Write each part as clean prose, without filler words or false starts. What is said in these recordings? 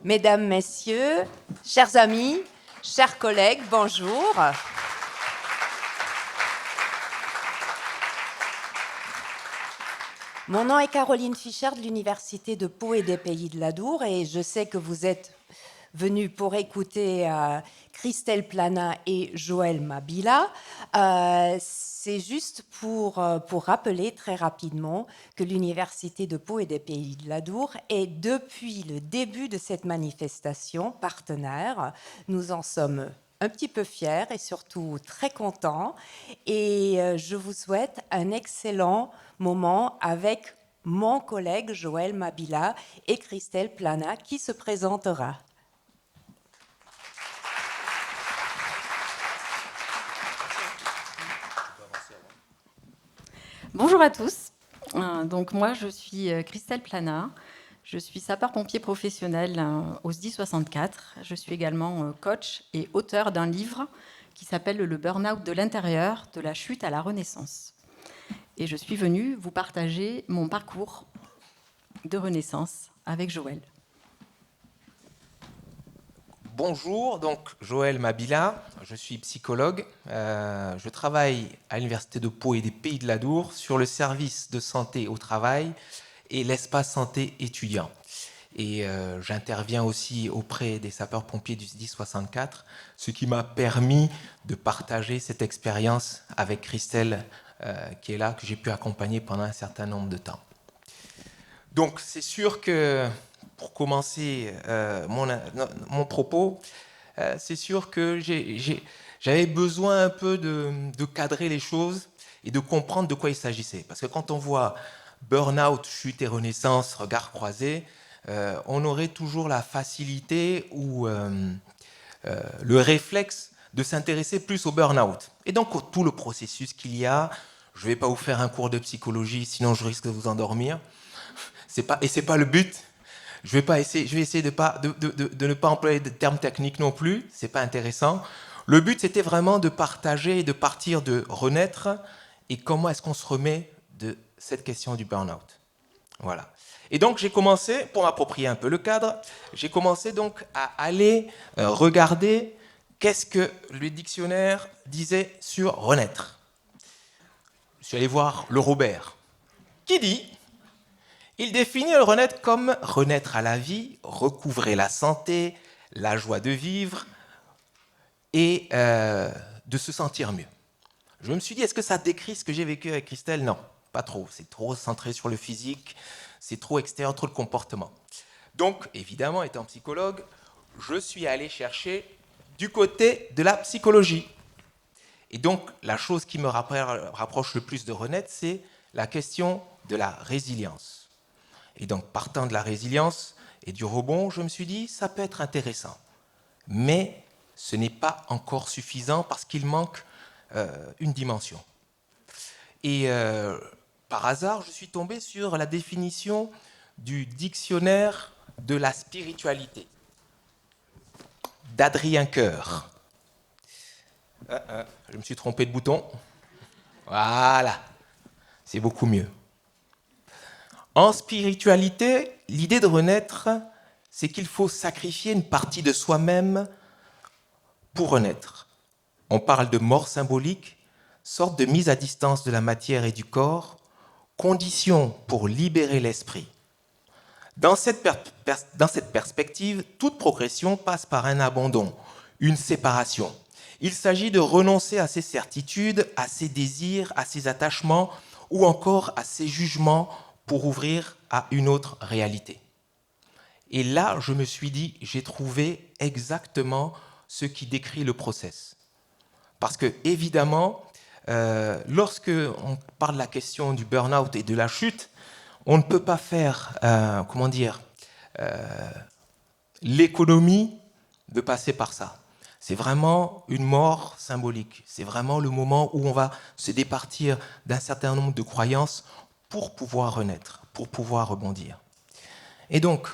Mesdames, Messieurs, chers amis, chers collègues, bonjour. Mon nom est Caroline Fischer de l'Université de Pau et des Pays de l'Adour et je sais que vous êtes venus pour écouter Christelle Plana et Joël Mabila. C'est juste pour rappeler très rapidement que l'Université de Pau et des Pays de l'Adour est, depuis le début de cette manifestation, partenaire. Nous en sommes un petit peu fiers et surtout très contents. Et je vous souhaite un excellent moment avec mon collègue Joël Mabila et Christelle Plana qui se présentera. Bonjour à tous. Donc moi, je suis Christelle Plana. Je suis sapeur-pompier professionnel au SDI 64. Je suis également coach et auteur d'un livre qui s'appelle « Le burn-out de l'intérieur, de la chute à la renaissance ». Et je suis venue vous partager mon parcours de renaissance avec Joël. Bonjour, donc Joël Mabila, je suis psychologue. Je travaille à l'Université de Pau et des Pays de l'Adour sur le service de santé au travail et l'espace santé étudiant. Et j'interviens aussi auprès des sapeurs-pompiers du SDI 64, ce qui m'a permis de partager cette expérience avec Christelle, qui est là, que j'ai pu accompagner pendant un certain nombre de temps. Donc c'est sûr que, pour commencer mon propos, c'est sûr que j'avais besoin un peu de cadrer les choses et de comprendre de quoi il s'agissait. Parce que quand on voit burn-out, chute et renaissance, regard croisé, on aurait toujours la facilité ou le réflexe de s'intéresser plus au burn-out. Et donc tout le processus qu'il y a, je ne vais pas vous faire un cours de psychologie, sinon je risque de vous endormir. Ce n'est pas le but. Je vais essayer de ne pas employer de termes techniques non plus, ce n'est pas intéressant. Le but, c'était vraiment de partager et de partir de renaître et comment est-ce qu'on se remet de cette question du burn-out. Voilà. Et donc, j'ai commencé, pour m'approprier un peu le cadre, j'ai commencé donc à aller regarder qu'est-ce que le dictionnaire disait sur renaître. Je suis allé voir le Robert, qui dit... Il définit le renaître comme renaître à la vie, recouvrer la santé, la joie de vivre et de se sentir mieux. Je me suis dit, est-ce que ça décrit ce que j'ai vécu avec Christelle? Non, pas trop. C'est trop centré sur le physique, c'est trop extérieur, trop le comportement. Donc, évidemment, étant psychologue, je suis allé chercher du côté de la psychologie. Et donc, la chose qui me rapproche le plus de renaître, c'est la question de la résilience. Et donc, partant de la résilience et du rebond, je me suis dit, ça peut être intéressant. Mais ce n'est pas encore suffisant parce qu'il manque une dimension. Et par hasard, je suis tombé sur la définition du dictionnaire de la spiritualité d'Adrien Coeur. Je me suis trompé de bouton. Voilà, c'est beaucoup mieux. En spiritualité, l'idée de renaître, c'est qu'il faut sacrifier une partie de soi-même pour renaître. On parle de mort symbolique, sorte de mise à distance de la matière et du corps, condition pour libérer l'esprit. Dans cette perspective, toute progression passe par un abandon, une séparation. Il s'agit de renoncer à ses certitudes, à ses désirs, à ses attachements ou encore à ses jugements pour ouvrir à une autre réalité. Et là, je me suis dit, j'ai trouvé exactement ce qui décrit le process. Parce que, évidemment, lorsque on parle de la question du burn-out et de la chute, on ne peut pas faire, l'économie de passer par ça. C'est vraiment une mort symbolique. C'est vraiment le moment où on va se départir d'un certain nombre de croyances pour pouvoir renaître, pour pouvoir rebondir. Et donc,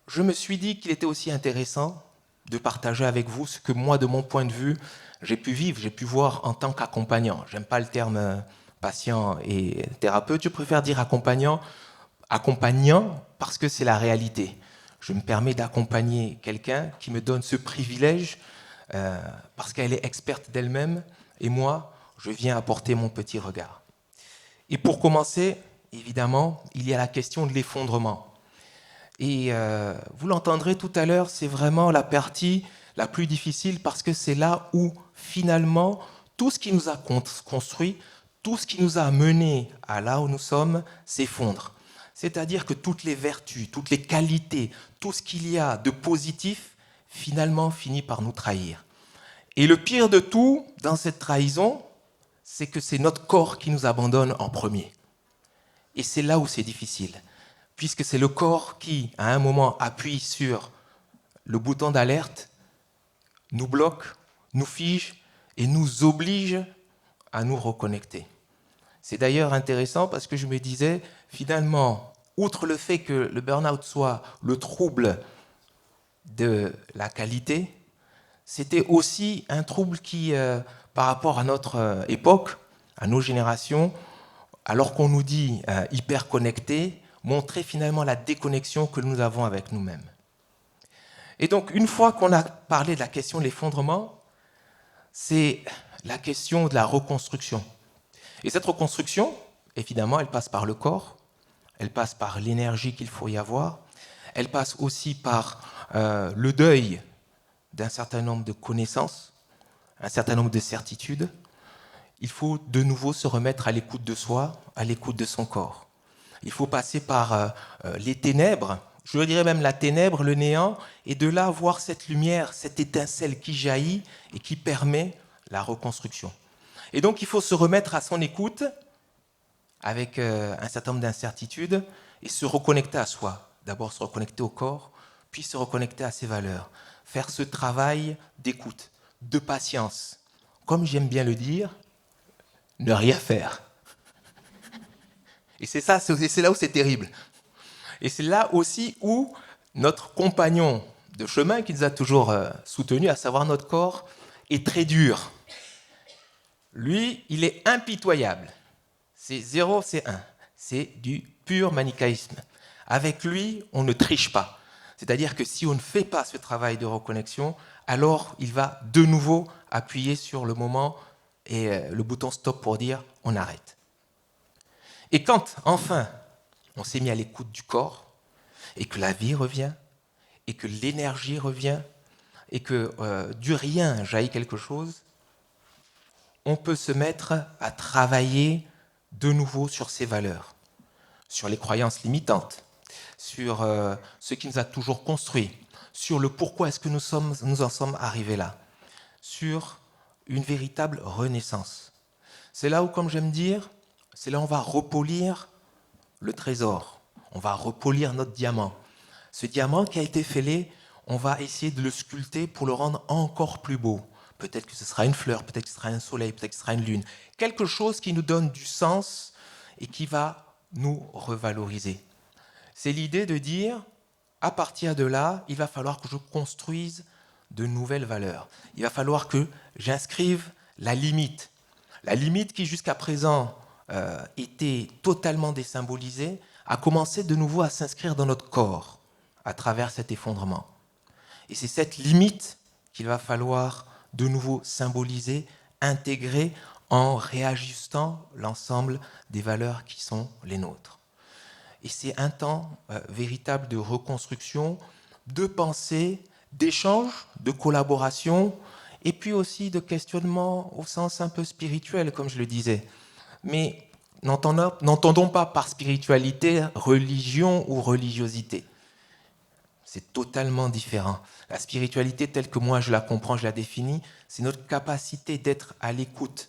je me suis dit qu'il était aussi intéressant de partager avec vous ce que moi, de mon point de vue, j'ai pu vivre, j'ai pu voir en tant qu'accompagnant. J'aime pas le terme patient et thérapeute, je préfère dire accompagnant parce que c'est la réalité. je me permets d'accompagner quelqu'un qui me donne ce privilège parce qu'elle est experte d'elle-même et moi, je viens apporter mon petit regard. Et pour commencer, évidemment, il y a la question de l'effondrement. Et vous l'entendrez tout à l'heure, c'est vraiment la partie la plus difficile parce que c'est là où finalement tout ce qui nous a construit, tout ce qui nous a menés à là où nous sommes s'effondre. C'est-à-dire que toutes les vertus, toutes les qualités, tout ce qu'il y a de positif, finalement finit par nous trahir. Et le pire de tout, dans cette trahison, c'est que c'est notre corps qui nous abandonne en premier. Et c'est là où c'est difficile, puisque c'est le corps qui, à un moment, appuie sur le bouton d'alerte, nous bloque, nous fige et nous oblige à nous reconnecter. C'est d'ailleurs intéressant parce que je me disais, finalement, outre le fait que le burn-out soit le trouble de la qualité, c'était aussi un trouble qui, par rapport à notre époque, à nos générations, alors qu'on nous dit hyper connectés, montrait finalement la déconnexion que nous avons avec nous-mêmes. Et donc, une fois qu'on a parlé de la question de l'effondrement, c'est la question de la reconstruction. Et cette reconstruction, évidemment, elle passe par le corps, elle passe par l'énergie qu'il faut y avoir, elle passe aussi par le deuil d'un certain nombre de connaissances, un certain nombre de certitudes. Il faut de nouveau se remettre à l'écoute de soi, à l'écoute de son corps. Il faut passer par les ténèbres, je dirais même la ténèbre, le néant, et de là voir cette lumière, cette étincelle qui jaillit et qui permet la reconstruction. Et donc il faut se remettre à son écoute avec un certain nombre d'incertitudes et se reconnecter à soi. D'abord se reconnecter au corps, puis se reconnecter à ses valeurs. Faire ce travail d'écoute, de patience. Comme j'aime bien le dire, ne rien faire. Et c'est là où c'est terrible. Et c'est là aussi où notre compagnon de chemin qui nous a toujours soutenus, à savoir notre corps, est très dur. Lui, il est impitoyable. C'est 0, c'est 1. C'est du pur manichéisme. Avec lui, on ne triche pas. C'est-à-dire que si on ne fait pas ce travail de reconnexion, alors il va de nouveau appuyer sur le moment et le bouton stop pour dire on arrête. Et quand, enfin, on s'est mis à l'écoute du corps, et que la vie revient, et que l'énergie revient, et que du rien jaillit quelque chose, on peut se mettre à travailler de nouveau sur ses valeurs, sur les croyances limitantes, sur ce qui nous a toujours construit, sur le pourquoi est-ce que nous en sommes arrivés là, sur une véritable renaissance. C'est là où, comme j'aime dire, c'est là où on va repolir le trésor, on va repolir notre diamant. Ce diamant qui a été fêlé, on va essayer de le sculpter pour le rendre encore plus beau. Peut-être que ce sera une fleur, peut-être que ce sera un soleil, peut-être que ce sera une lune. Quelque chose qui nous donne du sens et qui va nous revaloriser. C'est l'idée de dire, à partir de là, il va falloir que je construise de nouvelles valeurs. Il va falloir que j'inscrive la limite. La limite qui jusqu'à présent était totalement désymbolisée, a commencé de nouveau à s'inscrire dans notre corps à travers cet effondrement. Et c'est cette limite qu'il va falloir de nouveau symboliser, intégrer en réajustant l'ensemble des valeurs qui sont les nôtres. Et c'est un temps véritable de reconstruction, de pensée, d'échange, de collaboration, et puis aussi de questionnement au sens un peu spirituel, comme je le disais. Mais n'entendons pas par spiritualité religion ou religiosité. C'est totalement différent. La spiritualité telle que moi je la comprends, je la définis, c'est notre capacité d'être à l'écoute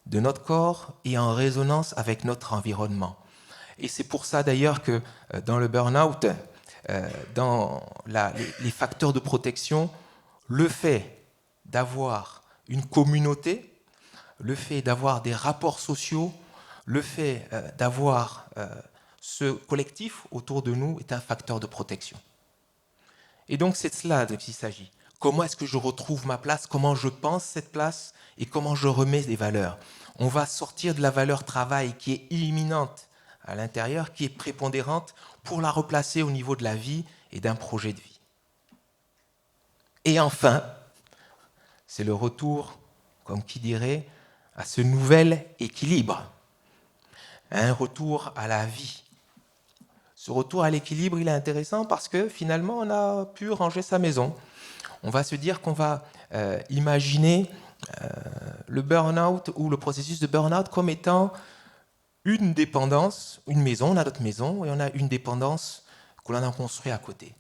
de notre corps et en résonance avec notre environnement. Et c'est pour ça d'ailleurs que dans le burn-out, dans les facteurs de protection, le fait d'avoir une communauté, le fait d'avoir des rapports sociaux, le fait d'avoir ce collectif autour de nous est un facteur de protection. Et donc c'est de cela dont il s'agit. Comment est-ce que je retrouve ma place? Comment je pense cette place? Et comment je remets des valeurs? On va sortir de la valeur travail qui est imminente à l'intérieur, qui est prépondérante, pour la replacer au niveau de la vie et d'un projet de vie. Et enfin, c'est le retour, comme qui dirait, à ce nouvel équilibre, un retour à la vie. Ce retour à l'équilibre, il est intéressant parce que finalement, on a pu ranger sa maison. On va se dire qu'on va imaginer le burn-out ou le processus de burn-out comme étant une dépendance, une maison, on a notre maison et on a une dépendance que l'on a construite à côté.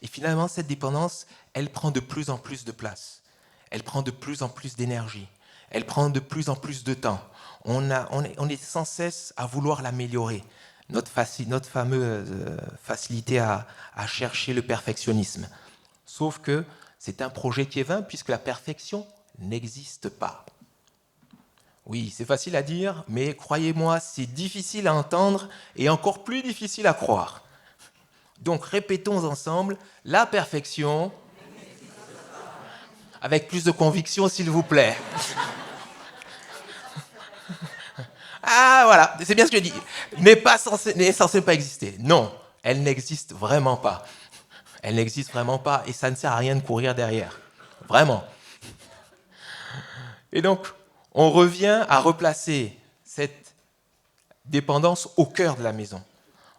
Et finalement, cette dépendance, elle prend de plus en plus de place. Elle prend de plus en plus d'énergie. Elle prend de plus en plus de temps. On est sans cesse à vouloir l'améliorer. Notre fameuse facilité à chercher le perfectionnisme. Sauf que c'est un projet qui est vain puisque la perfection n'existe pas. Oui, c'est facile à dire, mais croyez-moi, c'est difficile à entendre et encore plus difficile à croire. Donc répétons ensemble, la perfection, avec plus de conviction s'il vous plaît. Ah voilà, c'est bien ce que je dis. N'est censée pas exister. Non, elle n'existe vraiment pas. Elle n'existe vraiment pas et ça ne sert à rien de courir derrière. Vraiment. Et donc, on revient à replacer cette dépendance au cœur de la maison.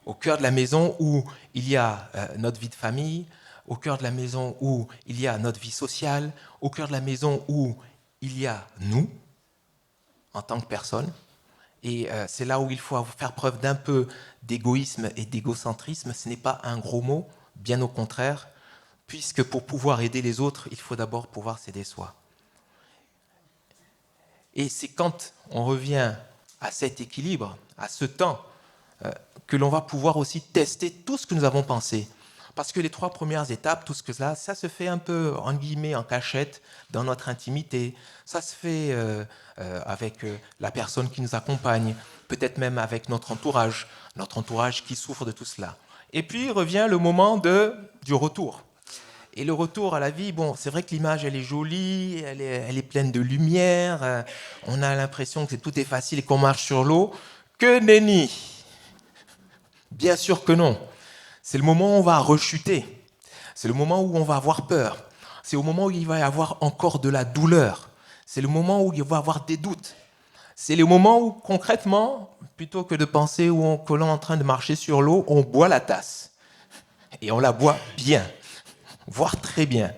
Au cœur de la maison où il y a notre vie de famille, au cœur de la maison où il y a notre vie sociale, au cœur de la maison où il y a nous, en tant que personne. Et c'est là où il faut faire preuve d'un peu d'égoïsme et d'égocentrisme. Ce n'est pas un gros mot, bien au contraire, puisque pour pouvoir aider les autres, il faut d'abord pouvoir s'aider soi. Et c'est quand on revient à cet équilibre, à ce temps, que l'on va pouvoir aussi tester tout ce que nous avons pensé. Parce que les 3 premières étapes, tout ce que ça se fait un peu, en guillemets, en cachette, dans notre intimité. Ça se fait avec la personne qui nous accompagne, peut-être même avec notre entourage qui souffre de tout cela. Et puis revient le moment du retour. Et le retour à la vie, bon, c'est vrai que l'image, elle est jolie, elle est pleine de lumière, on a l'impression que tout est facile et qu'on marche sur l'eau. Que nenni! Bien sûr que non. C'est le moment où on va rechuter. C'est le moment où on va avoir peur. C'est au moment où il va y avoir encore de la douleur. C'est le moment où il va y avoir des doutes. C'est le moment où, concrètement, plutôt que de penser que l'on est en train de marcher sur l'eau, on boit la tasse. Et on la boit bien, voire très bien.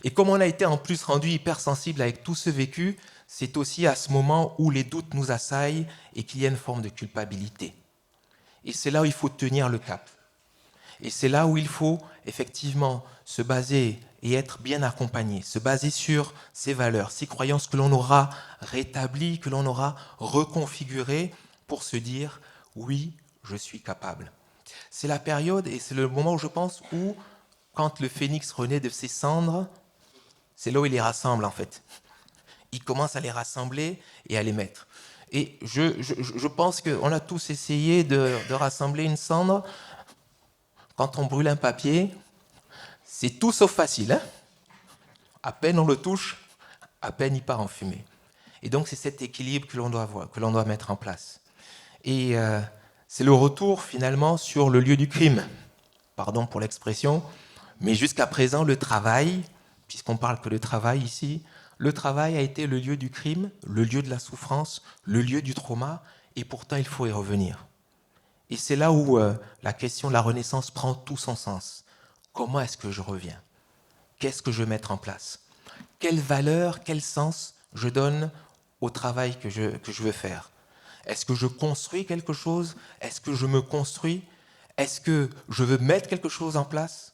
Et comme on a été en plus rendu hypersensible avec tout ce vécu, c'est aussi à ce moment où les doutes nous assaillent et qu'il y a une forme de culpabilité. Et c'est là où il faut tenir le cap. Et c'est là où il faut effectivement se baser et être bien accompagné, se baser sur ces valeurs, ces croyances que l'on aura rétablies, que l'on aura reconfigurées pour se dire « oui, je suis capable ». C'est la période et c'est le moment où je pense où, quand le phénix renaît de ses cendres, c'est là où il les rassemble en fait. Il commence à les rassembler et à les mettre. Et je pense qu'on a tous essayé de rassembler une cendre. Quand on brûle un papier, c'est tout sauf facile. Hein, à peine on le touche, à peine il part en fumée. Et donc c'est cet équilibre que l'on doit avoir, que l'on doit mettre en place. Et c'est le retour finalement sur le lieu du crime. Pardon pour l'expression, mais jusqu'à présent le travail, puisqu'on parle que de travail ici, le travail a été le lieu du crime, le lieu de la souffrance, le lieu du trauma, et pourtant il faut y revenir. Et c'est là où la question de la renaissance prend tout son sens. Comment est-ce que je reviens? Qu'est-ce que je veux mettre en place? Quelle valeur, quel sens je donne au travail que je veux faire? Est-ce que je construis quelque chose? Est-ce que je me construis? Est-ce que je veux mettre quelque chose en place?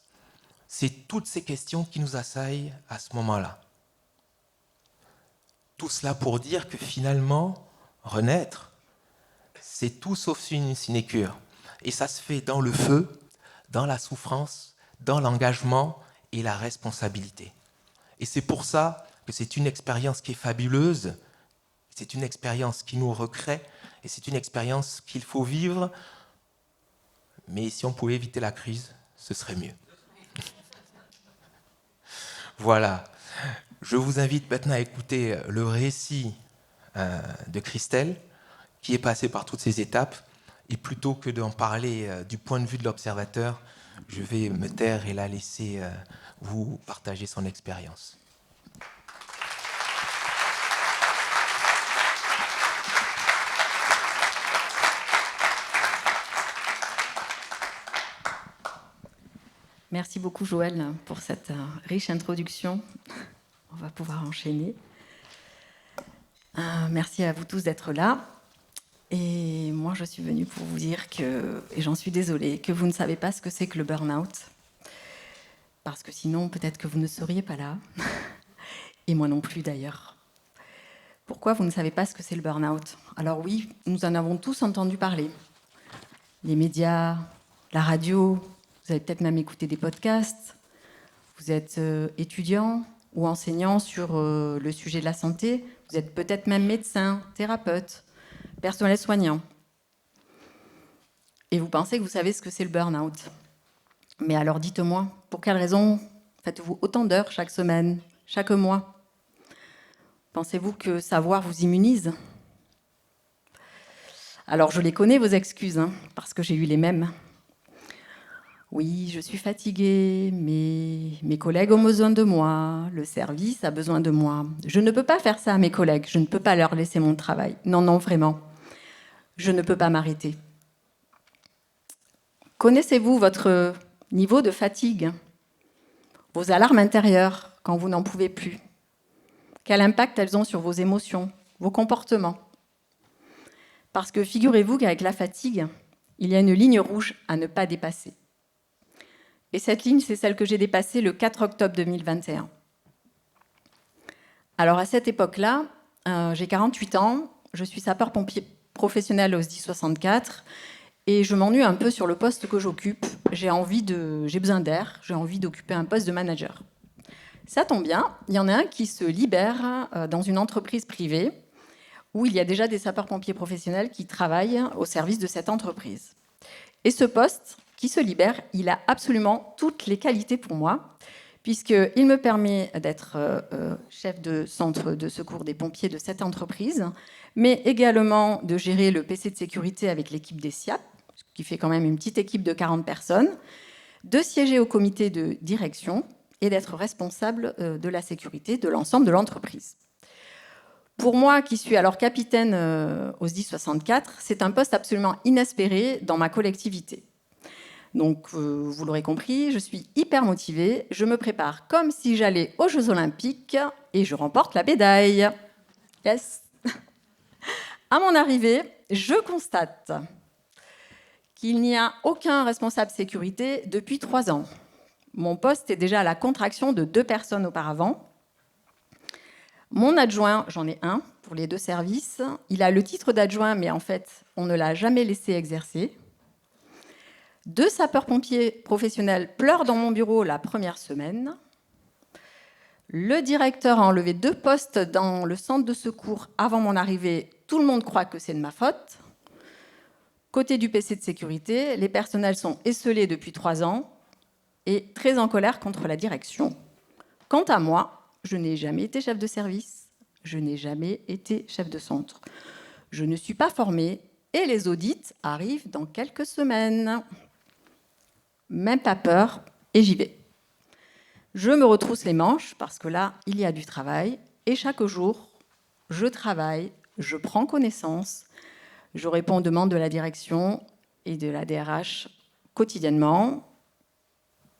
C'est toutes ces questions qui nous assaillent à ce moment-là. Tout cela pour dire que finalement, renaître, c'est tout sauf une sinécure. Et ça se fait dans le feu, dans la souffrance, dans l'engagement et la responsabilité. Et c'est pour ça que c'est une expérience qui est fabuleuse, c'est une expérience qui nous recrée, et c'est une expérience qu'il faut vivre. Mais si on pouvait éviter la crise, ce serait mieux. Voilà. Je vous invite maintenant à écouter le récit de Christelle, qui est passée par toutes ces étapes. Et plutôt que d'en parler du point de vue de l'observateur, je vais me taire et la laisser vous partager son expérience. Merci beaucoup Joël pour cette riche introduction. On va pouvoir enchaîner. Merci à vous tous d'être là. Et moi, je suis venue pour vous dire que, et j'en suis désolée, que vous ne savez pas ce que c'est que le burn-out. Parce que sinon, peut-être que vous ne seriez pas là. Et moi non plus d'ailleurs. Pourquoi vous ne savez pas ce que c'est le burn-out? Alors oui, nous en avons tous entendu parler. Les médias, la radio, vous avez peut-être même écouté des podcasts. Vous êtes étudiant ou enseignant sur le sujet de la santé. Vous êtes peut-être même médecin, thérapeute, personnel soignant. Et vous pensez que vous savez ce que c'est le burn-out. Mais alors dites-moi, pour quelle raison faites-vous autant d'heures chaque semaine, chaque mois? Pensez-vous que savoir vous immunise? Alors je les connais, vos excuses, parce que j'ai eu les mêmes. Oui, je suis fatiguée, mais mes collègues ont besoin de moi, le service a besoin de moi. Je ne peux pas faire ça à mes collègues, je ne peux pas leur laisser mon travail. Non, non, vraiment. Je ne peux pas m'arrêter. Connaissez-vous votre niveau de fatigue? Vos alarmes intérieures quand vous n'en pouvez plus? Quel impact elles ont sur vos émotions, vos comportements? Parce que figurez-vous qu'avec la fatigue, il y a une ligne rouge à ne pas dépasser. Et cette ligne, c'est celle que j'ai dépassée le 4 octobre 2021. Alors à cette époque-là, j'ai 48 ans, je suis sapeur-pompier professionnel au SDI 64 et je m'ennuie un peu sur le poste que j'occupe. J'ai besoin d'air, j'ai envie d'occuper un poste de manager. Ça tombe bien, il y en a un qui se libère dans une entreprise privée où il y a déjà des sapeurs-pompiers professionnels qui travaillent au service de cette entreprise. Et ce poste qui se libère, il a absolument toutes les qualités pour moi, puisqu'il me permet d'être chef de centre de secours des pompiers de cette entreprise, mais également de gérer le PC de sécurité avec l'équipe des SIAP, qui fait quand même une petite équipe de 40 personnes, de siéger au comité de direction et d'être responsable de la sécurité de l'ensemble de l'entreprise. Pour moi, qui suis alors capitaine au SDI 64, c'est un poste absolument inespéré dans ma collectivité. Donc, vous l'aurez compris, je suis hyper motivée, je me prépare comme si j'allais aux Jeux Olympiques et je remporte la médaille. Yes. À mon arrivée, je constate qu'il n'y a aucun responsable sécurité depuis 3 ans. Mon poste est déjà à la contraction de 2 personnes auparavant. Mon adjoint, j'en ai un pour les 2 services. Il a le titre d'adjoint, mais en fait, on ne l'a jamais laissé exercer. 2 sapeurs-pompiers professionnels pleurent dans mon bureau la première semaine. Le directeur a enlevé 2 postes dans le centre de secours avant mon arrivée. Tout le monde croit que c'est de ma faute. Côté du PC de sécurité, les personnels sont esseulés depuis 3 ans et très en colère contre la direction. Quant à moi, je n'ai jamais été chef de service, je n'ai jamais été chef de centre. Je ne suis pas formée et les audits arrivent dans quelques semaines. Même pas peur, et j'y vais. Je me retrousse les manches, parce que là, il y a du travail, et chaque jour, je travaille, je prends connaissance, je réponds aux demandes de la direction et de la DRH quotidiennement,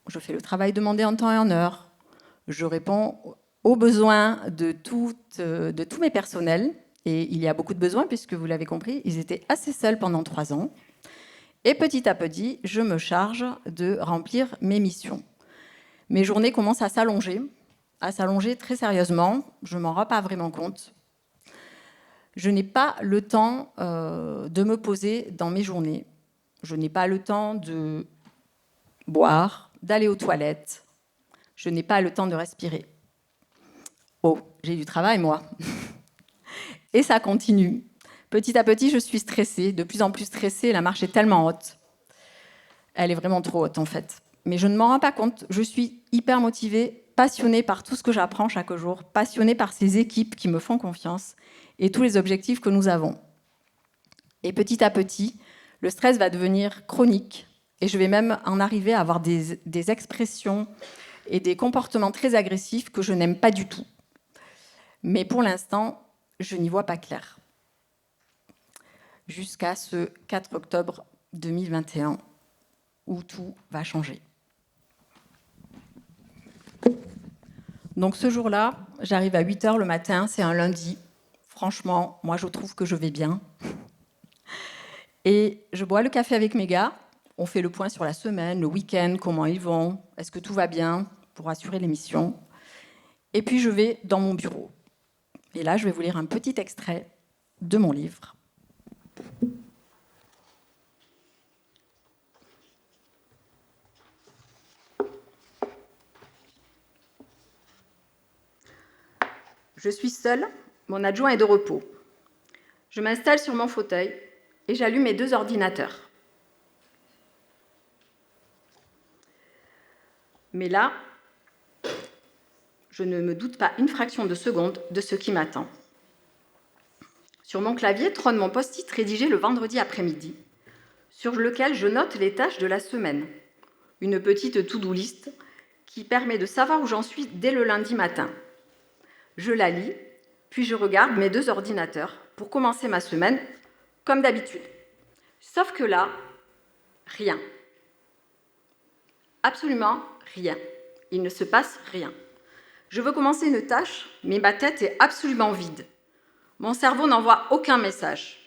je fais le travail demandé en temps et en heure, je réponds aux besoins de tous mes personnels, et il y a beaucoup de besoins, puisque vous l'avez compris, ils étaient assez seuls pendant 3 ans. Et petit à petit, je me charge de remplir mes missions. Mes journées commencent à s'allonger très sérieusement. Je ne m'en rends pas vraiment compte. Je n'ai pas le temps de me poser dans mes journées. Je n'ai pas le temps de boire, d'aller aux toilettes. Je n'ai pas le temps de respirer. Oh, j'ai du travail, moi. Et ça continue. Petit à petit, je suis stressée, de plus en plus stressée. La marche est tellement haute. Elle est vraiment trop haute, en fait. Mais je ne m'en rends pas compte. Je suis hyper motivée, passionnée par tout ce que j'apprends chaque jour, passionnée par ces équipes qui me font confiance et tous les objectifs que nous avons. Et petit à petit, le stress va devenir chronique, et je vais même en arriver à avoir des expressions et des comportements très agressifs que je n'aime pas du tout. Mais pour l'instant, je n'y vois pas clair. Jusqu'à ce 4 octobre 2021, où tout va changer. Donc ce jour-là, j'arrive à 8h le matin, c'est un lundi. Franchement, moi je trouve que je vais bien. Et je bois le café avec mes gars, on fait le point sur la semaine, le week-end, comment ils vont, est-ce que tout va bien pour assurer l'émission. Et puis je vais dans mon bureau. Et là, je vais vous lire un petit extrait de mon livre. Je suis seule, mon adjoint est de repos. Je m'installe sur mon fauteuil et j'allume mes 2 ordinateurs. Mais là, je ne me doute pas une fraction de seconde de ce qui m'attend. Sur mon clavier trône mon post-it rédigé le vendredi après-midi, sur lequel je note les tâches de la semaine. Une petite to-do list qui permet de savoir où j'en suis dès le lundi matin. Je la lis, puis je regarde mes 2 ordinateurs pour commencer ma semaine, comme d'habitude. Sauf que là, rien. Absolument rien. Il ne se passe rien. Je veux commencer une tâche, mais ma tête est absolument vide. Mon cerveau n'envoie aucun message.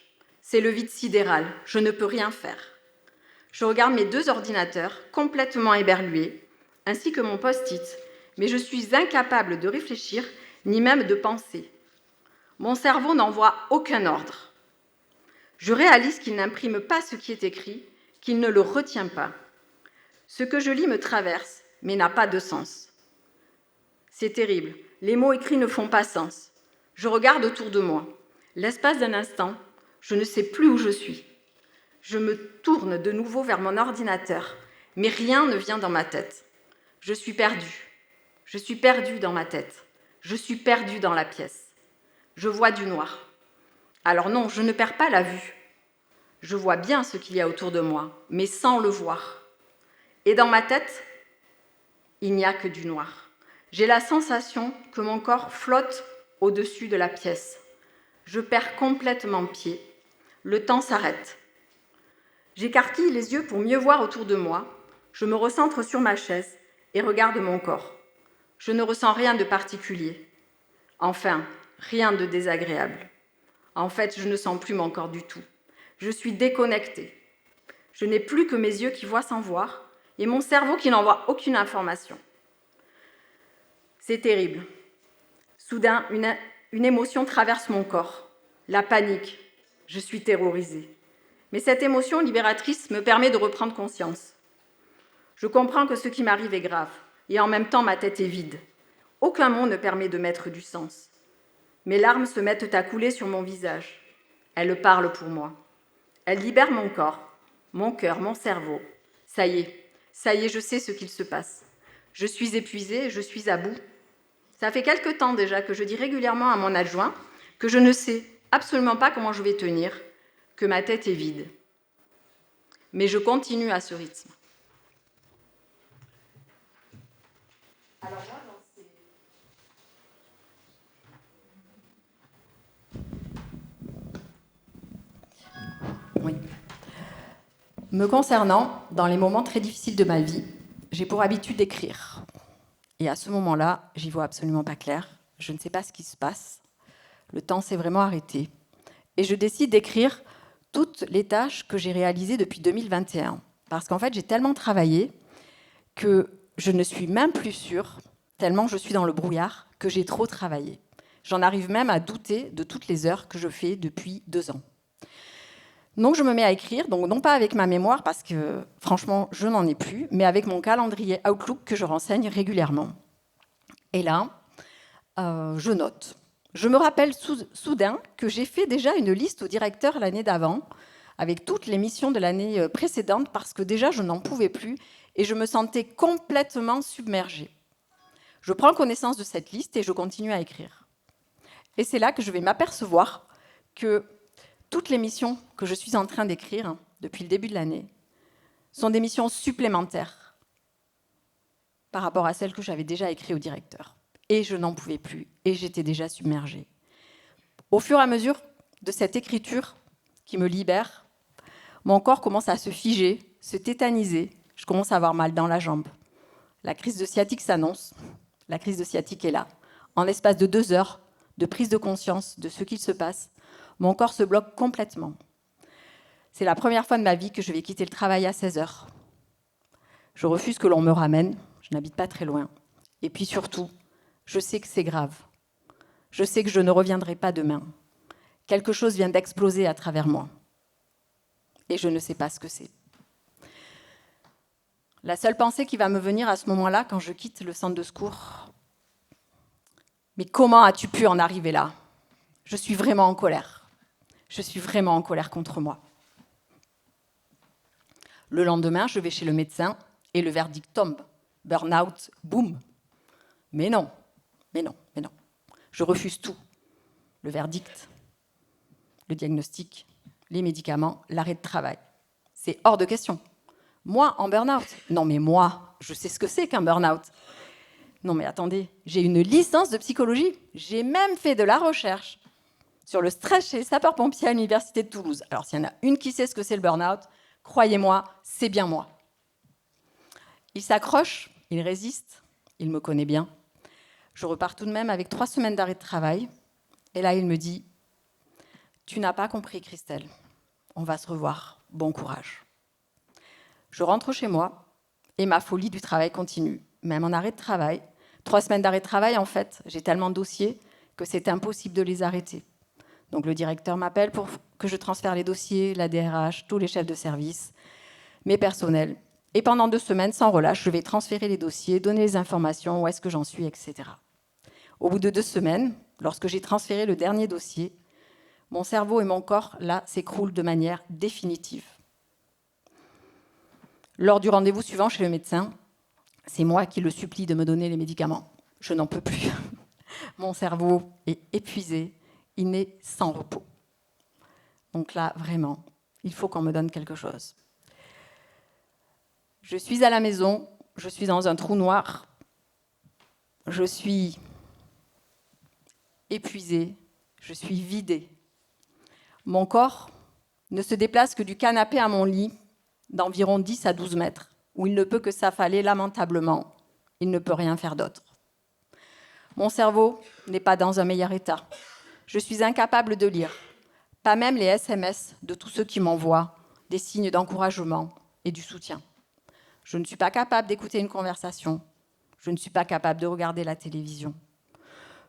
C'est le vide sidéral, je ne peux rien faire. Je regarde mes 2 ordinateurs, complètement éberlués, ainsi que mon post-it, mais je suis incapable de réfléchir, ni même de penser. Mon cerveau n'envoie aucun ordre. Je réalise qu'il n'imprime pas ce qui est écrit, qu'il ne le retient pas. Ce que je lis me traverse, mais n'a pas de sens. C'est terrible, les mots écrits ne font pas sens. Je regarde autour de moi. L'espace d'un instant, je ne sais plus où je suis. Je me tourne de nouveau vers mon ordinateur, mais rien ne vient dans ma tête. Je suis perdue. Je suis perdue dans ma tête. Je suis perdue dans la pièce. Je vois du noir. Alors non, je ne perds pas la vue. Je vois bien ce qu'il y a autour de moi, mais sans le voir. Et dans ma tête, il n'y a que du noir. J'ai la sensation que mon corps flotte au-dessus de la pièce. Je perds complètement pied. Le temps s'arrête. J'écarquille les yeux pour mieux voir autour de moi. Je me recentre sur ma chaise et regarde mon corps. Je ne ressens rien de particulier. Enfin, rien de désagréable. En fait, je ne sens plus mon corps du tout. Je suis déconnectée. Je n'ai plus que mes yeux qui voient sans voir et mon cerveau qui n'envoie aucune information. C'est terrible. Soudain, une émotion traverse mon corps. La panique. Je suis terrorisée. Mais cette émotion libératrice me permet de reprendre conscience. Je comprends que ce qui m'arrive est grave, et en même temps ma tête est vide. Aucun mot ne permet de mettre du sens. Mes larmes se mettent à couler sur mon visage. Elles parlent pour moi. Elles libèrent mon corps, mon cœur, mon cerveau. Ça y est, je sais ce qu'il se passe. Je suis épuisée, je suis à bout. Ça fait quelque temps déjà que je dis régulièrement à mon adjoint que je ne sais absolument pas comment je vais tenir, que ma tête est vide. Mais je continue à ce rythme. Alors moi, Oui. Me concernant, dans les moments très difficiles de ma vie, j'ai pour habitude d'écrire. Et à ce moment-là, j'y vois absolument pas clair. Je ne sais pas ce qui se passe. Le temps s'est vraiment arrêté. Et je décide d'écrire toutes les tâches que j'ai réalisées depuis 2021. Parce qu'en fait, j'ai tellement travaillé que je ne suis même plus sûre, tellement je suis dans le brouillard, que j'ai trop travaillé. J'en arrive même à douter de toutes les heures que je fais depuis 2 ans. Donc je me mets à écrire, donc non pas avec ma mémoire, parce que franchement, je n'en ai plus, mais avec mon calendrier Outlook que je renseigne régulièrement. Et là, je note. Je me rappelle soudain que j'ai fait déjà une liste au directeur l'année d'avant, avec toutes les missions de l'année précédente, parce que déjà je n'en pouvais plus et je me sentais complètement submergée. Je prends connaissance de cette liste et je continue à écrire. Et c'est là que je vais m'apercevoir que toutes les missions que je suis en train d'écrire depuis le début de l'année sont des missions supplémentaires par rapport à celles que j'avais déjà écrites au directeur. Et je n'en pouvais plus, et j'étais déjà submergée. Au fur et à mesure de cette écriture qui me libère, mon corps commence à se figer, se tétaniser, je commence à avoir mal dans la jambe. La crise de sciatique s'annonce, la crise de sciatique est là. En l'espace de 2 heures de prise de conscience de ce qu'il se passe, mon corps se bloque complètement. C'est la première fois de ma vie que je vais quitter le travail à 16 heures. Je refuse que l'on me ramène, je n'habite pas très loin. Et puis surtout, je sais que c'est grave. Je sais que je ne reviendrai pas demain. Quelque chose vient d'exploser à travers moi. Et je ne sais pas ce que c'est. La seule pensée qui va me venir à ce moment-là, quand je quitte le centre de secours, mais comment as-tu pu en arriver là? Je suis vraiment en colère. Je suis vraiment en colère contre moi. Le lendemain, je vais chez le médecin et le verdict tombe. Burn-out, boum. Mais non, mais non, mais non. Je refuse tout. Le verdict, le diagnostic, les médicaments, l'arrêt de travail. C'est hors de question. Moi, en burn-out? Non, mais moi, je sais ce que c'est qu'un burn-out. Non, mais attendez, j'ai une licence de psychologie. J'ai même fait de la recherche sur le stress chez les sapeurs-pompiers à l'Université de Toulouse. Alors, s'il y en a une qui sait ce que c'est le burn-out, croyez-moi, c'est bien moi. Il s'accroche, il résiste, il me connaît bien. Je repars tout de même avec 3 semaines d'arrêt de travail. Et là, il me dit « Tu n'as pas compris, Christelle. On va se revoir. Bon courage. » Je rentre chez moi et ma folie du travail continue. Même en arrêt de travail, 3 semaines d'arrêt de travail, en fait, j'ai tellement de dossiers que c'est impossible de les arrêter. Donc le directeur m'appelle pour que je transfère les dossiers, la DRH, tous les chefs de service, mes personnels. Et pendant 2 semaines, sans relâche, je vais transférer les dossiers, donner les informations, où est-ce que j'en suis, etc. Au bout de 2 semaines, lorsque j'ai transféré le dernier dossier, mon cerveau et mon corps, là, s'écroulent de manière définitive. Lors du rendez-vous suivant chez le médecin, c'est moi qui le supplie de me donner les médicaments. Je n'en peux plus. Mon cerveau est épuisé, il n'est sans repos. Donc là, vraiment, il faut qu'on me donne quelque chose. Je suis à la maison, je suis dans un trou noir, je suis épuisée, je suis vidée. Mon corps ne se déplace que du canapé à mon lit, d'environ 10 à 12 mètres, où il ne peut que s'affaler lamentablement. Il ne peut rien faire d'autre. Mon cerveau n'est pas dans un meilleur état. Je suis incapable de lire, pas même les SMS de tous ceux qui m'envoient des signes d'encouragement et du soutien. Je ne suis pas capable d'écouter une conversation. Je ne suis pas capable de regarder la télévision.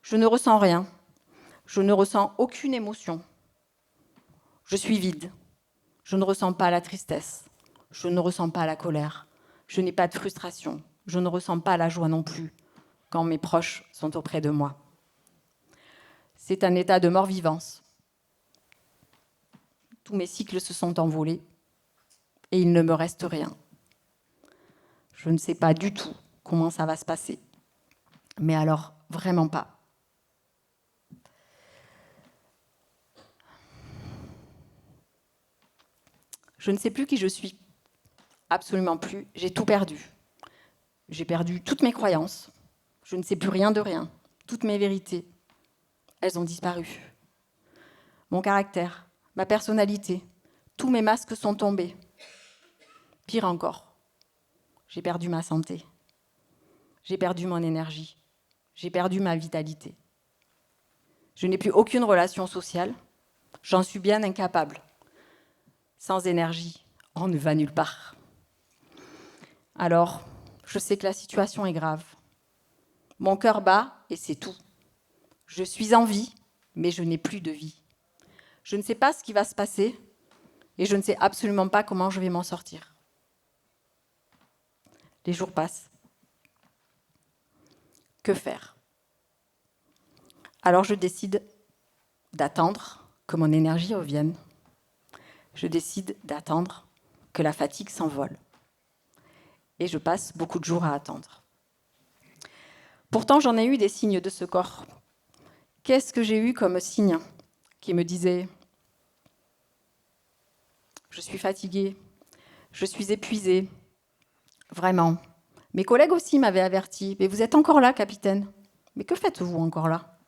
Je ne ressens rien. Je ne ressens aucune émotion. Je suis vide. Je ne ressens pas la tristesse. Je ne ressens pas la colère. Je n'ai pas de frustration. Je ne ressens pas la joie non plus quand mes proches sont auprès de moi. C'est un état de mort-vivance. Tous mes cycles se sont envolés et il ne me reste rien. Je ne sais pas du tout comment ça va se passer. Mais alors, vraiment pas. Je ne sais plus qui je suis. Absolument plus. J'ai tout perdu. J'ai perdu toutes mes croyances. Je ne sais plus rien de rien. Toutes mes vérités, elles ont disparu. Mon caractère, ma personnalité, tous mes masques sont tombés. Pire encore, j'ai perdu ma santé. J'ai perdu mon énergie. J'ai perdu ma vitalité. Je n'ai plus aucune relation sociale. J'en suis bien incapable. Sans énergie, on ne va nulle part. Alors, je sais que la situation est grave. Mon cœur bat et c'est tout. Je suis en vie, mais je n'ai plus de vie. Je ne sais pas ce qui va se passer et je ne sais absolument pas comment je vais m'en sortir. Les jours passent. Que faire? Alors je décide d'attendre que mon énergie revienne. Je décide d'attendre que la fatigue s'envole. Et je passe beaucoup de jours à attendre. Pourtant, j'en ai eu des signes de ce corps. Qu'est-ce que j'ai eu comme signe qui me disait « Je suis fatiguée, Je suis épuisée, vraiment. Mes collègues aussi m'avaient averti. Mais vous êtes encore là, capitaine. Mais que faites-vous encore là?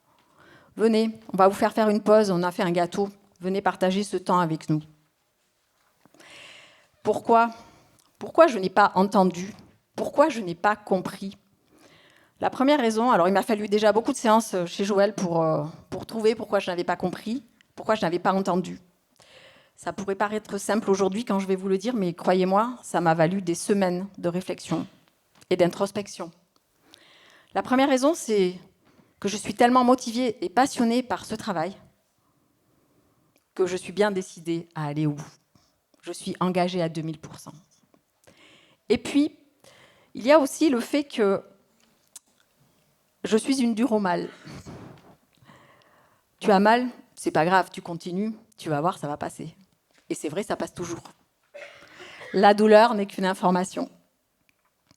Venez, on va vous faire une pause, on a fait un gâteau. Venez partager ce temps avec nous. Pourquoi je n'ai pas entendu? Pourquoi je n'ai pas compris? La première raison, alors il m'a fallu déjà beaucoup de séances chez Joël pour trouver pourquoi je n'avais pas compris, pourquoi je n'avais pas entendu. Ça pourrait paraître simple aujourd'hui quand je vais vous le dire, mais croyez-moi, ça m'a valu des semaines de réflexion et d'introspection. La première raison, c'est que je suis tellement motivée et passionnée par ce travail que je suis bien décidée à aller au bout. Je suis engagée à 2000%. Et puis, il y a aussi le fait que je suis une dure au mal. Tu as mal, c'est pas grave, tu continues, tu vas voir, ça va passer. Et c'est vrai, ça passe toujours. La douleur n'est qu'une information.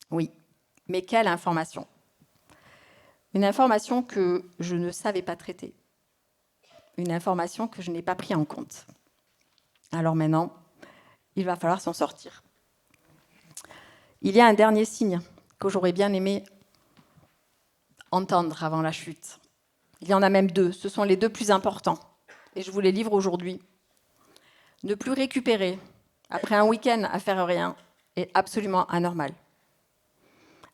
Oui, mais quelle information? Une information que je ne savais pas traiter. Une information que je n'ai pas pris en compte. Alors maintenant, il va falloir s'en sortir. Il y a un dernier signe que j'aurais bien aimé entendre avant la chute. Il y en a même deux, ce sont les deux plus importants. Et je vous les livre aujourd'hui. Ne plus récupérer après un week-end à faire rien est absolument anormal.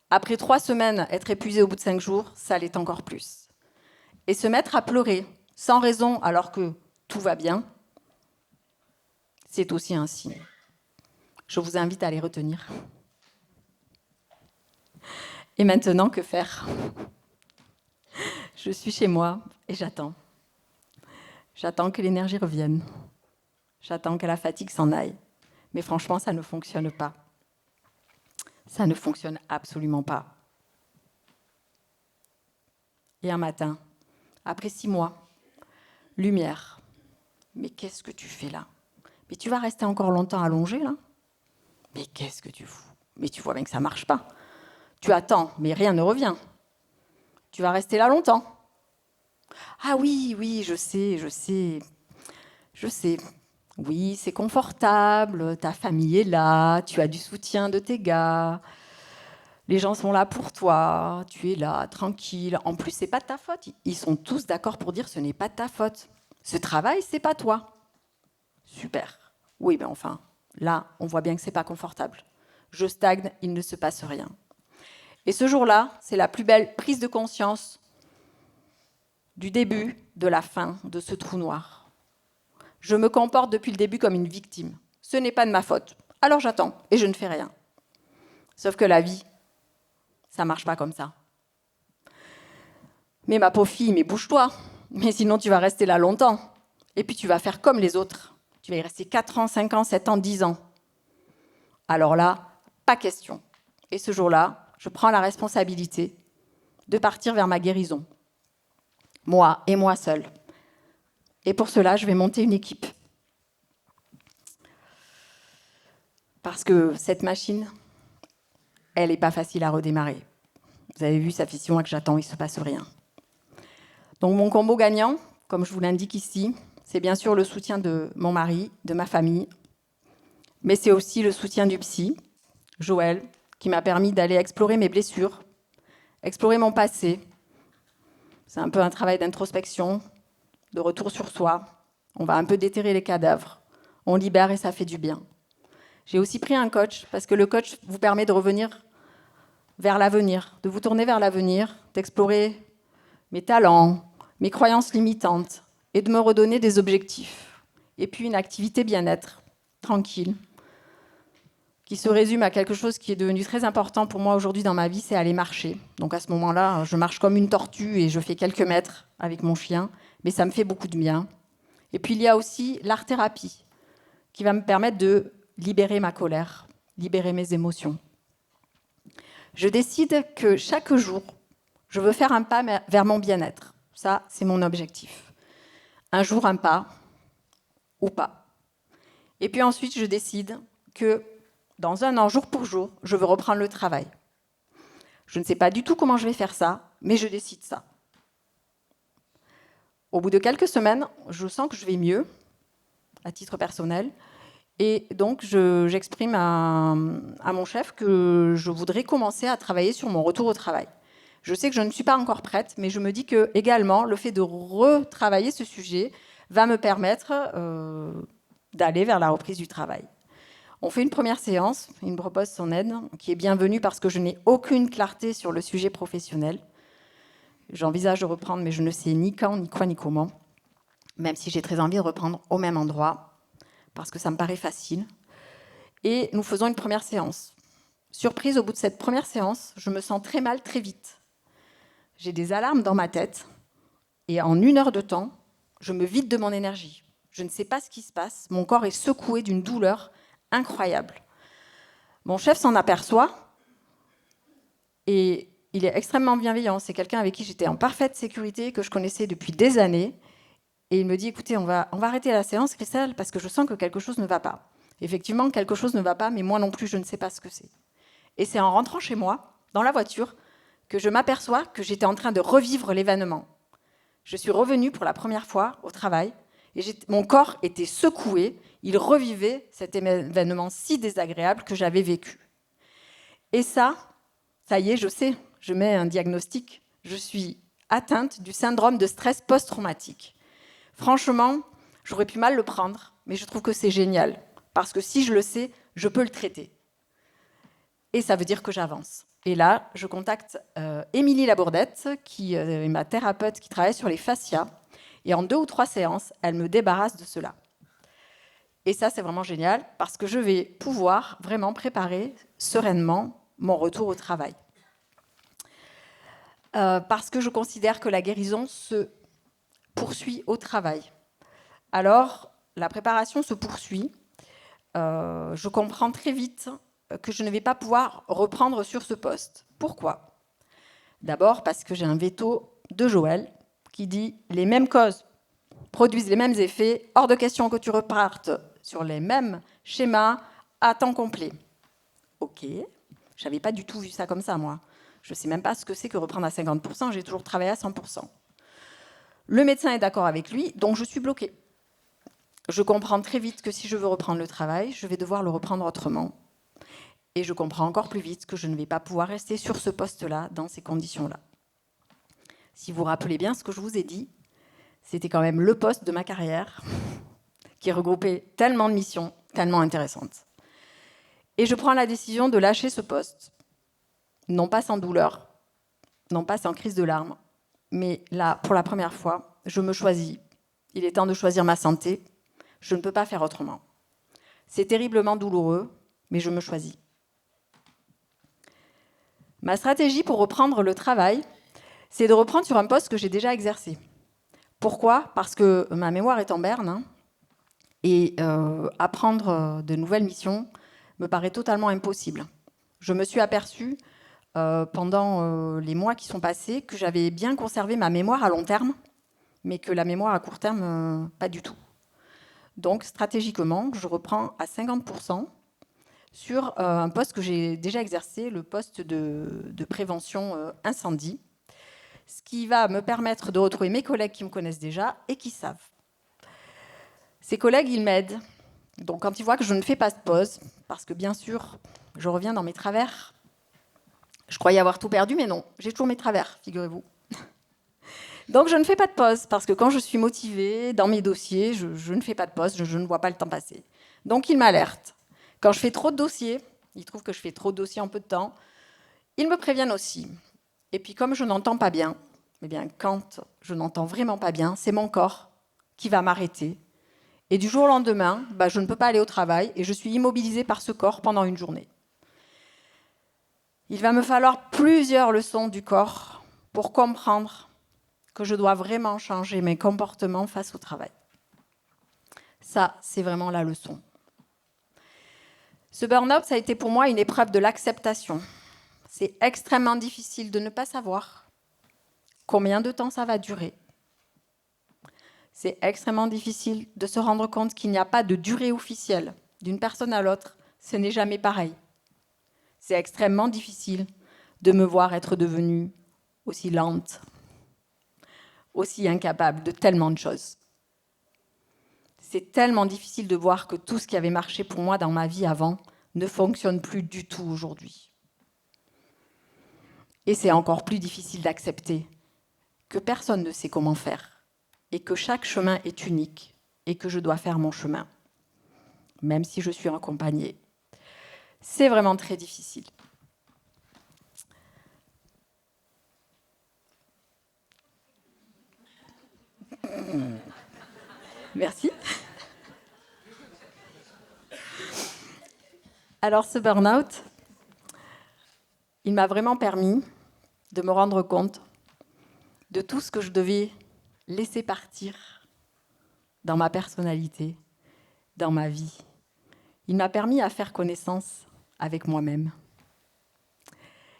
Après 3 semaines, être épuisé au bout de 5 jours, ça l'est encore plus. Et se mettre à pleurer sans raison alors que tout va bien, c'est aussi un signe. Je vous invite à les retenir. Et maintenant, que faire? Je suis chez moi et j'attends. J'attends que l'énergie revienne. J'attends que la fatigue s'en aille. Mais franchement, ça ne fonctionne pas. Ça ne fonctionne absolument pas. Et un matin, après 6 mois, lumière. Mais qu'est-ce que tu fais là? Mais tu vas rester encore longtemps allongé là? Mais qu'est-ce que tu fous? Mais tu vois bien que ça ne marche pas. Tu attends, mais rien ne revient. Tu vas rester là longtemps. Ah oui, je sais. Oui, c'est confortable, ta famille est là, tu as du soutien de tes gars, les gens sont là pour toi, tu es là, tranquille. En plus, c'est pas de ta faute. Ils sont tous d'accord pour dire ce n'est pas de ta faute. Ce travail, c'est pas toi. Super. Oui, mais enfin, là, on voit bien que c'est pas confortable. Je stagne, il ne se passe rien. Et ce jour-là, c'est la plus belle prise de conscience du début de la fin de ce trou noir. Je me comporte depuis le début comme une victime. Ce n'est pas de ma faute. Alors j'attends et je ne fais rien. Sauf que la vie, ça ne marche pas comme ça. Mais ma pauvre fille, mais bouge-toi. Mais sinon, tu vas rester là longtemps. Et puis tu vas faire comme les autres. Tu vas y rester 4 ans, 5 ans, 7 ans, 10 ans. Alors là, pas question. Et ce jour-là, je prends la responsabilité de partir vers ma guérison. Moi et moi seule. Et pour cela, je vais monter une équipe. Parce que cette machine, elle n'est pas facile à redémarrer. Vous avez vu, ça fait 6 mois que j'attends, il ne se passe rien. Donc mon combo gagnant, comme je vous l'indique ici, c'est bien sûr le soutien de mon mari, de ma famille, mais c'est aussi le soutien du psy, Joël, qui m'a permis d'aller explorer mes blessures, explorer mon passé. C'est un peu un travail d'introspection, de retour sur soi. On va un peu déterrer les cadavres. On libère et ça fait du bien. J'ai aussi pris un coach, parce que le coach vous permet de revenir vers l'avenir, de vous tourner vers l'avenir, d'explorer mes talents, mes croyances limitantes, et de me redonner des objectifs. Et puis une activité bien-être, tranquille, qui se résume à quelque chose qui est devenu très important pour moi aujourd'hui dans ma vie, c'est aller marcher. Donc à ce moment-là, je marche comme une tortue et je fais quelques mètres avec mon chien, mais ça me fait beaucoup de bien. Et puis il y a aussi l'art-thérapie, qui va me permettre de libérer ma colère, libérer mes émotions. Je décide que chaque jour, je veux faire un pas vers mon bien-être. Ça, c'est mon objectif. Un jour, un pas, ou pas. Et puis ensuite, je décide que dans 1 an, jour pour jour, je veux reprendre le travail. Je ne sais pas du tout comment je vais faire ça, mais je décide ça. Au bout de quelques semaines, je sens que je vais mieux, à titre personnel, Et donc, j'exprime à mon chef que je voudrais commencer à travailler sur mon retour au travail. Je sais que je ne suis pas encore prête, mais je me dis que également le fait de retravailler ce sujet va me permettre d'aller vers la reprise du travail. On fait une première séance, il me propose son aide, qui est bienvenue parce que je n'ai aucune clarté sur le sujet professionnel. J'envisage de reprendre, mais je ne sais ni quand, ni quoi, ni comment, même si j'ai très envie de reprendre au même endroit, parce que ça me paraît facile. Et nous faisons une première séance. Surprise, au bout de cette première séance, je me sens très mal très vite. J'ai des alarmes dans ma tête, et en 1 heure de temps, je me vide de mon énergie. Je ne sais pas ce qui se passe, mon corps est secoué d'une douleur incroyable. Mon chef s'en aperçoit, et il est extrêmement bienveillant. C'est quelqu'un avec qui j'étais en parfaite sécurité, que je connaissais depuis des années. Et il me dit, écoutez, on va arrêter la séance, Christelle, parce que je sens que quelque chose ne va pas. Effectivement, quelque chose ne va pas, mais moi non plus, je ne sais pas ce que c'est. Et c'est en rentrant chez moi, dans la voiture, que je m'aperçois que j'étais en train de revivre l'événement. Je suis revenue pour la première fois au travail, et mon corps était secoué, il revivait cet événement si désagréable que j'avais vécu. Et ça y est, je sais, je mets un diagnostic, je suis atteinte du syndrome de stress post-traumatique. Franchement, j'aurais pu mal le prendre, mais je trouve que c'est génial, parce que si je le sais, je peux le traiter. Et ça veut dire que j'avance. Et là, je contacte Émilie Labourdette, qui est ma thérapeute qui travaille sur les fascias, et en 2 ou 3 séances, elle me débarrasse de cela. Et ça, c'est vraiment génial, parce que je vais pouvoir vraiment préparer sereinement mon retour au travail. Parce que je considère que la guérison se poursuit au travail. Alors, la préparation se poursuit. Je comprends très vite que je ne vais pas pouvoir reprendre sur ce poste. Pourquoi ? D'abord parce que j'ai un veto de Joël qui dit « les mêmes causes produisent les mêmes effets, hors de question que tu repartes sur les mêmes schémas à temps complet. » Ok, je n'avais pas du tout vu ça comme ça, moi. Je ne sais même pas ce que c'est que reprendre à 50%, j'ai toujours travaillé à 100%. Le médecin est d'accord avec lui, donc je suis bloquée. Je comprends très vite que si je veux reprendre le travail, je vais devoir le reprendre autrement. Et je comprends encore plus vite que je ne vais pas pouvoir rester sur ce poste-là, dans ces conditions-là. Si vous vous rappelez bien ce que je vous ai dit, c'était quand même le poste de ma carrière qui regroupait tellement de missions, tellement intéressantes. Et je prends la décision de lâcher ce poste. Non pas sans douleur, non pas sans crise de larmes, mais là, pour la première fois, je me choisis. Il est temps de choisir ma santé. Je ne peux pas faire autrement. C'est terriblement douloureux, mais je me choisis. Ma stratégie pour reprendre le travail, c'est de reprendre sur un poste que j'ai déjà exercé. Pourquoi ? Parce que ma mémoire est en berne, et apprendre de nouvelles missions me paraît totalement impossible. Je me suis aperçue pendant les mois qui sont passés que j'avais bien conservé ma mémoire à long terme, mais que la mémoire à court terme, pas du tout. Donc, stratégiquement, je reprends à 50% sur un poste que j'ai déjà exercé, le poste de prévention incendie, ce qui va me permettre de retrouver mes collègues qui me connaissent déjà et qui savent. Ces collègues, ils m'aident. Donc, quand ils voient que je ne fais pas de pause, parce que bien sûr, je reviens dans mes travers, je croyais avoir tout perdu, mais non, j'ai toujours mes travers, figurez-vous. Donc, je ne fais pas de pause, parce que quand je suis motivée dans mes dossiers, je ne fais pas de pause, je ne vois pas le temps passer. Donc, ils m'alertent. Quand je fais trop de dossiers, ils trouvent que je fais trop de dossiers en peu de temps, ils me préviennent aussi. Et puis, comme je n'entends pas bien, eh bien, quand je n'entends vraiment pas bien, c'est mon corps qui va m'arrêter. Et du jour au lendemain, je ne peux pas aller au travail et je suis immobilisée par ce corps pendant une journée. Il va me falloir plusieurs leçons du corps pour comprendre que je dois vraiment changer mes comportements face au travail. Ça, c'est vraiment la leçon. Ce burn-out, ça a été pour moi une épreuve de l'acceptation. C'est extrêmement difficile de ne pas savoir combien de temps ça va durer. C'est extrêmement difficile de se rendre compte qu'il n'y a pas de durée officielle d'une personne à l'autre. Ce n'est jamais pareil. C'est extrêmement difficile de me voir être devenue aussi lente, aussi incapable de tellement de choses. c'est tellement difficile de voir que tout ce qui avait marché pour moi dans ma vie avant ne fonctionne plus du tout aujourd'hui. Et c'est encore plus difficile d'accepter que personne ne sait comment faire et que chaque chemin est unique et que je dois faire mon chemin, même si je suis accompagnée. C'est vraiment très difficile. Merci. Alors ce burn-out, il m'a vraiment permis de me rendre compte de tout ce que je devais laisser partir dans ma personnalité, dans ma vie. Il m'a permis à faire connaissance avec moi-même.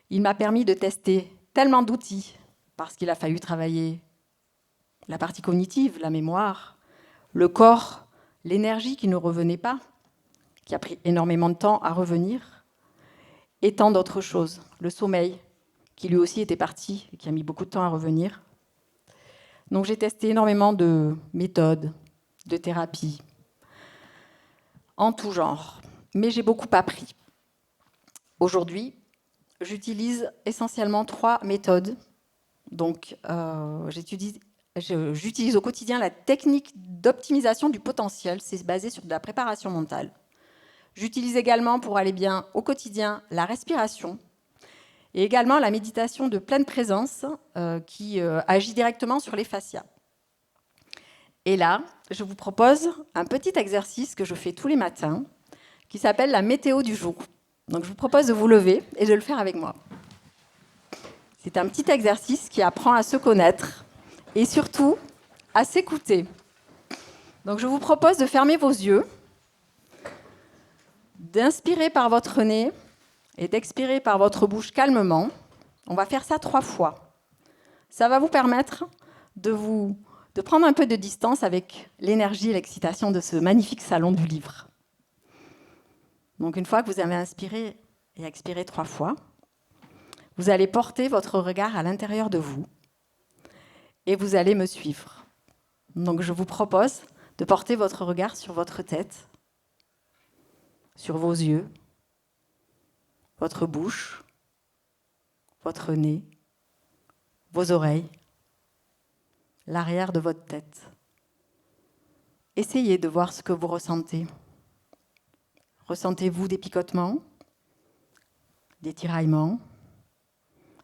Il m'a permis de tester tellement d'outils, parce qu'il a fallu travailler la partie cognitive, la mémoire, le corps, l'énergie qui ne revenait pas, qui a pris énormément de temps à revenir, et tant d'autres choses. Le sommeil, qui lui aussi était parti et qui a mis beaucoup de temps à revenir. Donc j'ai testé énormément de méthodes, de thérapies, en tout genre. Mais j'ai beaucoup appris. Aujourd'hui, j'utilise essentiellement 3 méthodes. Donc j'utilise au quotidien la technique d'optimisation du potentiel. C'est basé sur de la préparation mentale. J'utilise également, pour aller bien au quotidien, la respiration et également la méditation de pleine présence qui agit directement sur les fascias. Et là, je vous propose un petit exercice que je fais tous les matins qui s'appelle la météo du jour. Donc je vous propose de vous lever et de le faire avec moi. C'est un petit exercice qui apprend à se connaître et surtout à s'écouter. Donc je vous propose de fermer vos yeux, d'inspirer par votre nez et d'expirer par votre bouche calmement. On va faire ça 3 fois. Ça va vous permettre de prendre un peu de distance avec l'énergie et l'excitation de ce magnifique salon du livre. Donc une fois que vous avez inspiré et expiré 3 fois, vous allez porter votre regard à l'intérieur de vous et vous allez me suivre. Donc je vous propose de porter votre regard sur votre tête, sur vos yeux, votre bouche, votre nez, vos oreilles, l'arrière de votre tête. Essayez de voir ce que vous ressentez. Ressentez-vous des picotements, des tiraillements?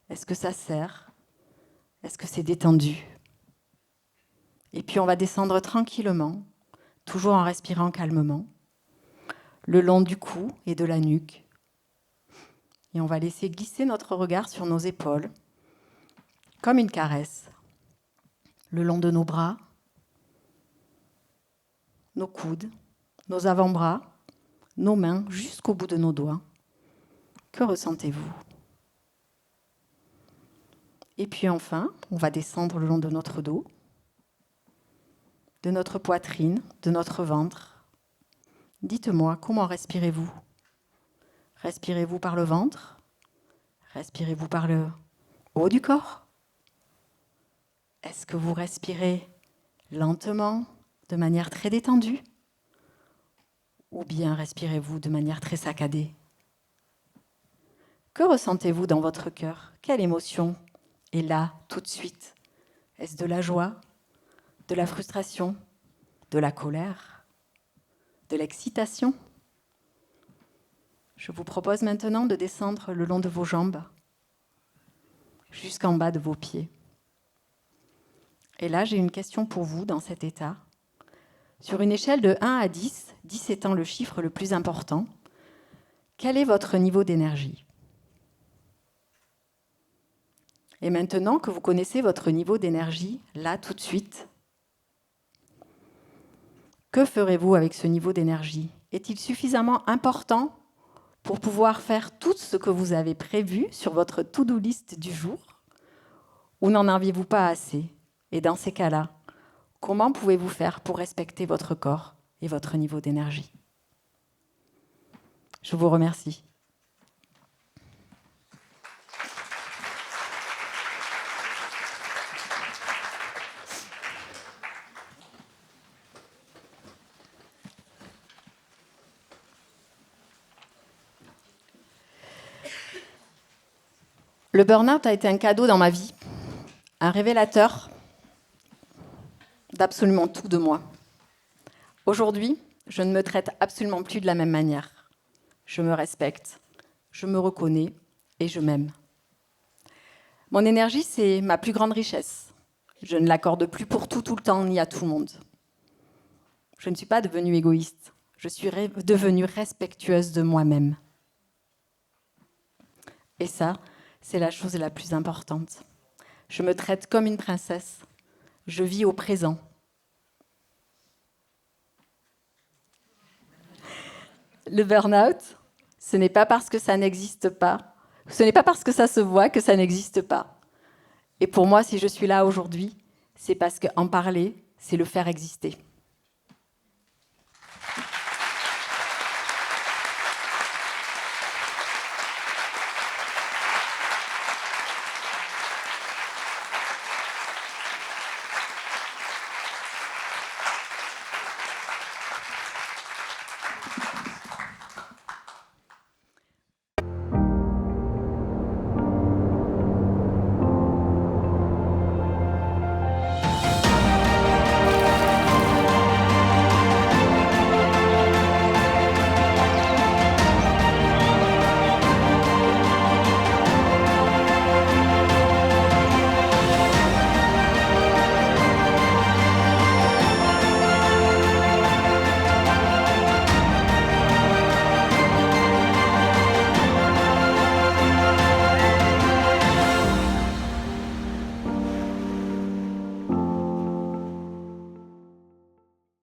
Est-ce que ça serre? Est-ce que c'est détendu? Et puis on va descendre tranquillement, toujours en respirant calmement, le long du cou et de la nuque. Et on va laisser glisser notre regard sur nos épaules, comme une caresse, le long de nos bras, nos coudes, nos avant-bras, nos mains jusqu'au bout de nos doigts. Que ressentez-vous? Et puis enfin, on va descendre le long de notre dos, de notre poitrine, de notre ventre. Dites-moi, comment respirez-vous? Respirez-vous par le ventre? Respirez-vous par le haut du corps? Est-ce que vous respirez lentement, de manière très détendue? Ou bien respirez-vous de manière très saccadée? Que ressentez-vous dans votre cœur? Quelle émotion est là, tout de suite? Est-ce de la joie? De la frustration? De la colère? De l'excitation? Je vous propose maintenant de descendre le long de vos jambes, jusqu'en bas de vos pieds. Et là, j'ai une question pour vous dans cet état. Sur une échelle de 1 à 10, 10 étant le chiffre le plus important, quel est votre niveau d'énergie? Et maintenant que vous connaissez votre niveau d'énergie, là, tout de suite, que ferez-vous avec ce niveau d'énergie? Est-il suffisamment important pour pouvoir faire tout ce que vous avez prévu sur votre to-do list du jour? Ou n'en aviez-vous pas assez? Et dans ces cas-là, comment pouvez-vous faire pour respecter votre corps et votre niveau d'énergie? Je vous remercie. Le burn-out a été un cadeau dans ma vie, un révélateur d'absolument tout de moi. Aujourd'hui, je ne me traite absolument plus de la même manière. Je me respecte, je me reconnais et je m'aime. Mon énergie, c'est ma plus grande richesse. Je ne l'accorde plus pour tout le temps, ni à tout le monde. Je ne suis pas devenue égoïste. Je suis devenue respectueuse de moi-même. Et ça, c'est la chose la plus importante. Je me traite comme une princesse. Je vis au présent. Le burn-out, ce n'est pas parce que ça n'existe pas, ce n'est pas parce que ça se voit que ça n'existe pas. Et pour moi, si je suis là aujourd'hui, c'est parce qu'en parler, c'est le faire exister.